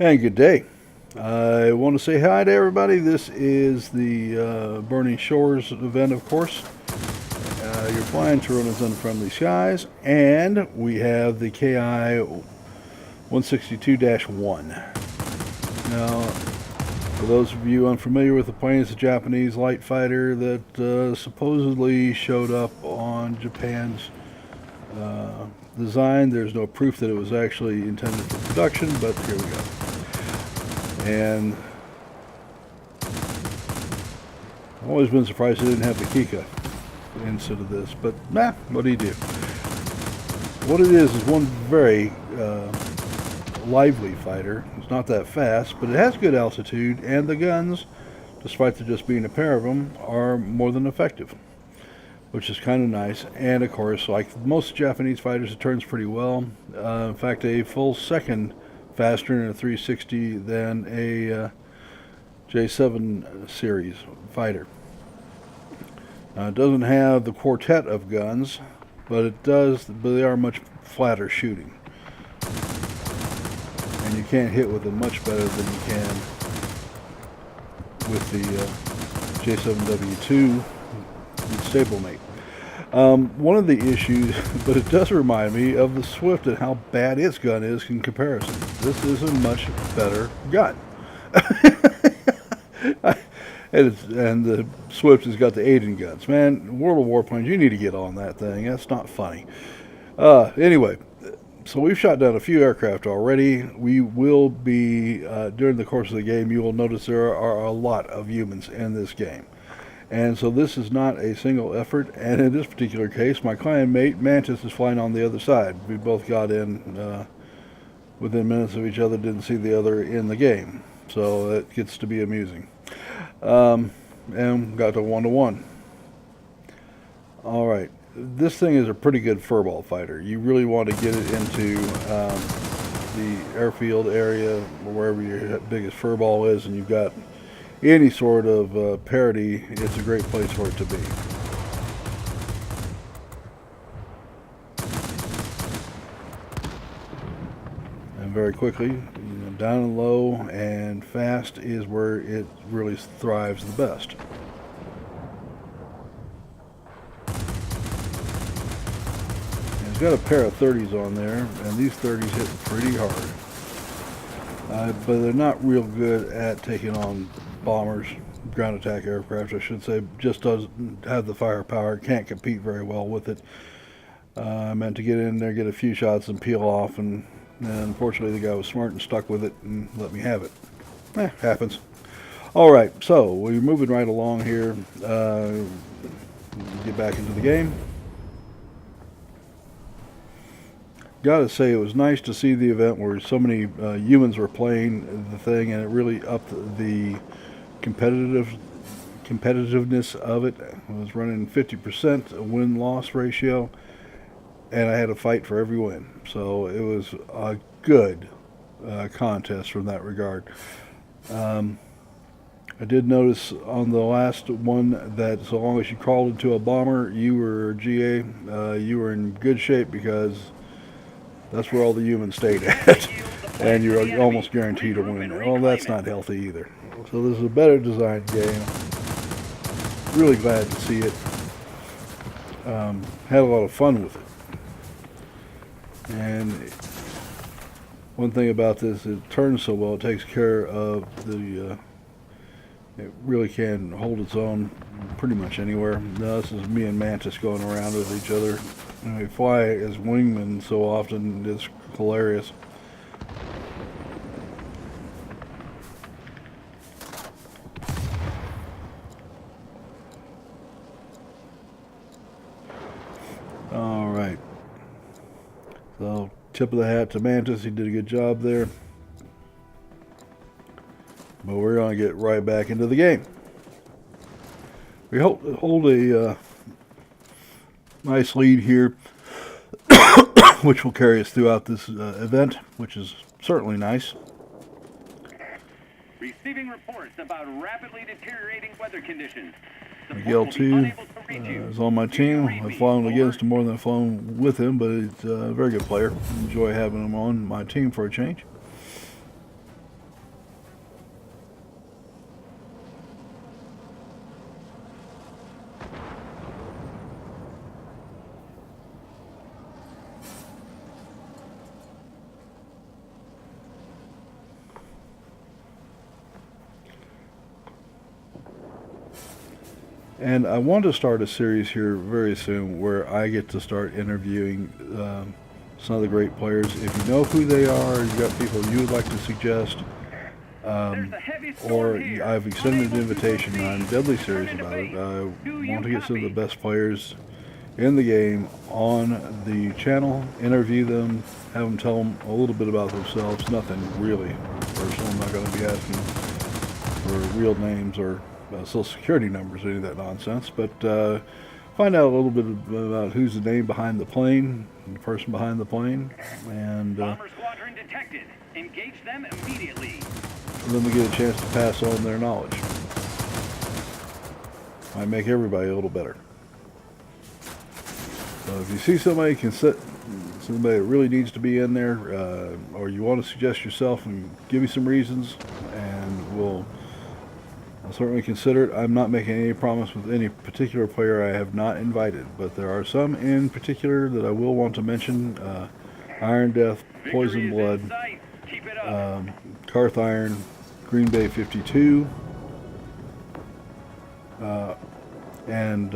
And good day. I want to say hi to everybody. This is the Burning Shores event, of course. You're flying Tironan's Unfriendly Skies, and we have the KI 162-1. Now, for those of you unfamiliar with the plane, it's a Japanese light fighter that supposedly showed up on Japan's design. There's no proof that it was actually intended for production, but here we go. And I've always been surprised they didn't have the Kika instead of this, but what do you do? What it is one very lively fighter. It's not that fast, but it has good altitude, and the guns, despite there just being a pair of them, are more than effective, which is kind of nice. And of course, like most Japanese fighters, it turns pretty well. In fact, a full second faster in a 360 than a J7 series fighter. It doesn't have the quartet of guns, but they are much flatter shooting. And you can't hit with it much better than you can with the J7W2 stablemate. One of the issues, but it does remind me of the Swift and how bad its gun is in comparison. This is a much better gun. And the Swift has got the Aiden guns. Man, World of Warplanes, you need to get on that thing. That's not funny. Anyway, so we've shot down a few aircraft already. We will be, during the course of the game, you will notice there are a lot of humans in this game. And so this is not a single effort, and in this particular case, my clan mate, Mantis, is flying on the other side. We both got in within minutes of each other, didn't see the other in the game. So it gets to be amusing. And got to 1-to-1. Alright, this thing is a pretty good furball fighter. You really want to get it into the airfield area, or wherever your biggest furball is, and you've got any sort of parity. It's a great place for it to be. And very quickly, down and low and fast is where it really thrives the best. And it's got a pair of 30s on there, and these 30s hit pretty hard. But they're not real good at taking on bombers, ground attack aircraft, I should say. Just doesn't have the firepower, can't compete very well with it. I meant to get in there, get a few shots and peel off, and unfortunately the guy was smart and stuck with it and let me have it. Happens. Alright, so we're moving right along here. Get back into the game. Gotta say, it was nice to see the event where so many humans were playing the thing, and it really upped the competitiveness of it. I was running 50% win-loss ratio, and I had a fight for every win. So it was a good contest from that regard. I did notice on the last one that so long as you crawled into a bomber, you were GA, you were in good shape, because that's where all the humans stayed at. And you're almost guaranteed to win. Well, that's not healthy either. So this is a better designed game. Really glad to see it. Had a lot of fun with it. And one thing about this, it turns so well, it takes care of the, it really can hold its own pretty much anywhere. Now, this is me and Mantis going around with each other. And we fly as wingmen so often, it's hilarious. Alright. So, tip of the hat to Mantis, he did a good job there. But we're going to get right back into the game. We hold a nice lead here, which will carry us throughout this event, which is certainly nice. Receiving reports about rapidly deteriorating weather conditions. Miguel 2 is on my team. I've flown against him more than I've flown with him, but he's a very good player. Enjoy having him on my team for a change. And I want to start a series here very soon where I get to start interviewing some of the great players. If you know who they are, you got people you would like to suggest, or I've extended an invitation. I'm deadly serious about it. I want to get some of the best players in the game on the channel, interview them, have them tell them a little bit about themselves. Nothing really personal. I'm not going to be asking for real names or social security numbers or any of that nonsense, but find out a little bit about who's the name behind the plane, the person behind the plane, and Bomber squadron detected. Engage them immediately. then we get a chance to pass on their knowledge. Might make everybody a little better. So if you see somebody somebody that really needs to be in there, or you want to suggest yourself and give me some reasons, and I'll certainly consider it. I'm not making any promise with any particular player I have not invited, but there are some in particular that I will want to mention. Iron Death, Poison Blood, Karth Iron, Green Bay 52, and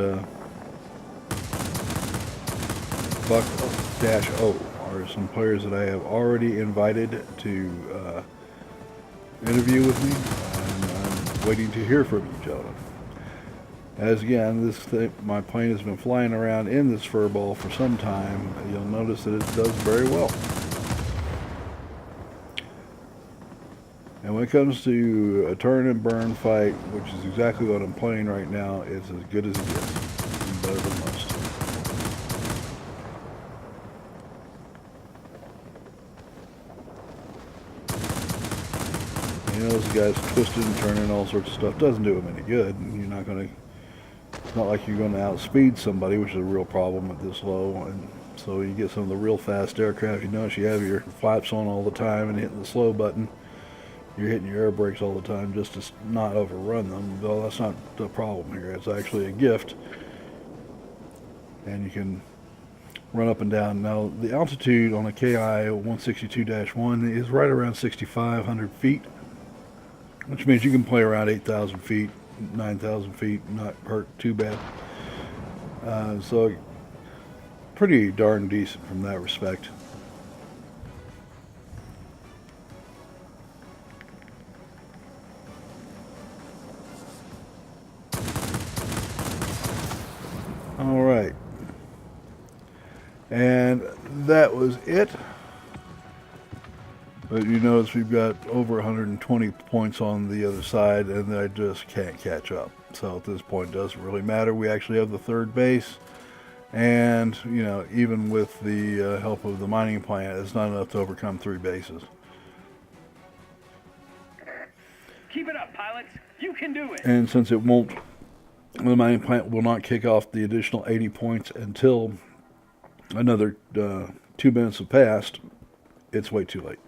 Buck-O are some players that I have already invited to interview with me, and I'm waiting to hear from you, gentlemen. As again, my plane has been flying around in this furball for some time. You'll notice that it does very well. And when it comes to a turn and burn fight, which is exactly what I'm playing right now, it's as good as it gets, and better than most. You know, those guys twisting and turning, all sorts of stuff doesn't do them any good. You're not going to. It's not like you're going to outspeed somebody, which is a real problem at this low. And so you get some of the real fast aircraft. You notice you have your flaps on all the time and hitting the slow button. You're hitting your air brakes all the time just to not overrun them. Well, that's not the problem here. It's actually a gift. And you can run up and down. Now, the altitude on a KI 162-1 is right around 6,500 feet, which means you can play around 8,000 feet, 9,000 feet, not hurt too bad. So, pretty darn decent from that respect. All right. And that was it. But you notice we've got over 120 points on the other side, and I just can't catch up. So at this point, it doesn't really matter. We actually have the third base. And, you know, even with the help of the mining plant, it's not enough to overcome 3 bases. Keep it up, pilots. You can do it. And since it won't, the mining plant will not kick off the additional 80 points until another 2 minutes have passed, it's way too late.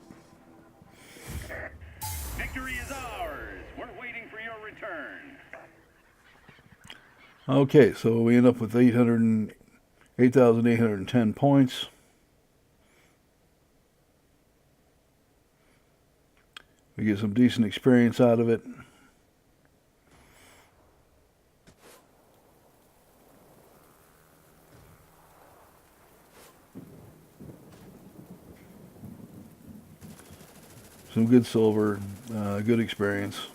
Victory is ours. We're waiting for your return. Okay, so we end up with 8,810 points. We get some decent experience out of it. Some good silver, good experience,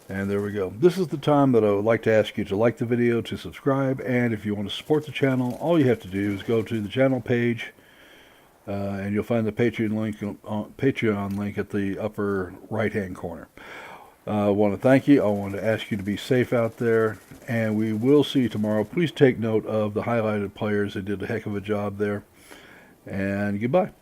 and there we go. This is the time that I would like to ask you to like the video, to subscribe, and if you want to support the channel, all you have to do is go to the channel page, and you'll find the Patreon link at the upper right-hand corner. I want to thank you. I want to ask you to be safe out there, and we will see you tomorrow. Please take note of the highlighted players. They did a heck of a job there, and goodbye.